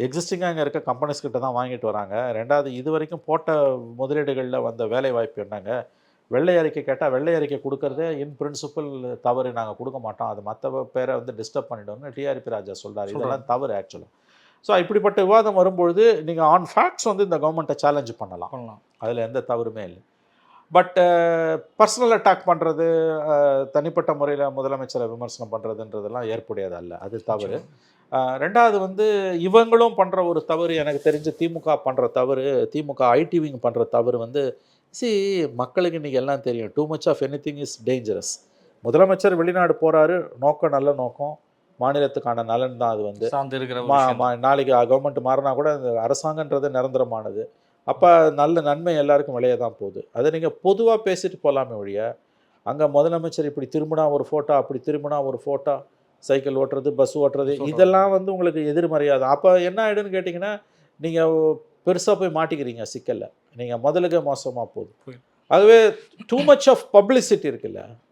எக்ஸிஸ்டிங்காக இங்கே இருக்க கம்பெனிஸ் கிட்ட தான் வாங்கிட்டு வராங்க. ரெண்டாவது இது வரைக்கும் போட்ட முதலீடுகளில் வந்த வேலை வாய்ப்பு என்னங்க? வெள்ளை அறிக்கை கேட்டால் வெள்ளை அறிக்கை கொடுக்கறதே இன் பிரின்சிபல் தவறு, நாங்கள் கொடுக்க மாட்டோம், அது மற்ற பேரை வந்து டிஸ்டர்ப் பண்ணிவிடுவோம்னு டிஆர்பி ராஜா சொல்கிறார். இதெல்லாம் தவறு ஆக்சுவலாக. ஸோ இப்படிப்பட்ட விவாதம் வரும்பொழுது நீங்கள் ஆன் ஃபேக்ட்ஸ் வந்து இந்த கவர்மெண்ட்டை சேலஞ்சு பண்ணலாம், அதில் எந்த தவறுமே இல்லை. பட் பர்சனல் அட்டாக் பண்ணுறது, தனிப்பட்ட முறையில் முதலமைச்சரை விமர்சனம் பண்ணுறதுன்றதெல்லாம் ஏற்புடையது அல்ல, அது தவறு. ரெண்டாவது வந்து இவங்களும் பண்ணுற ஒரு தவறு, எனக்கு தெரிஞ்ச திமுக பண்ணுற தவறு, திமுக ஐடி விங் பண்ணுற தவறு வந்து மக்களுக்கு இன்றைக்கி எல்லாம் தெரியும், too much of anything is dangerous. முதலமைச்சர் வெளிநாடு போகிறாரு, நோக்கம் நல்ல நோக்கம், மாநிலத்துக்கான நலன் தான் அது வந்து சார்ந்து இருக்கிற நாளைக்கு கவர்மெண்ட் மாறினா கூட அந்த அரசாங்கன்றது நிரந்தரமானது. அப்போ நல்ல நன்மை எல்லாருக்கும் விளைய தான் போகுது. அதை நீங்கள் பொதுவாக பேசிட்டு போகலாமே ஒழிய, அங்கே முதலமைச்சர் இப்படி திரும்பினா ஒரு ஃபோட்டோ, அப்படி திரும்பினா ஒரு ஃபோட்டோ, சைக்கிள் ஓட்டுறது, பஸ் ஓட்டுறது, இதெல்லாம் வந்து உங்களுக்கு எதிர்மறையாது. அப்போ என்ன ஆகிடுன்னு கேட்டிங்கன்னா, நீங்கள் பெருசாக போய் மாட்டிக்கிறீங்க சிக்கலில், நீங்கள் முதலுக்கே மோசமாக போகுது. அதுவே டூ மச் ஆஃப் பப்ளிசிட்டி இருக்குல்ல,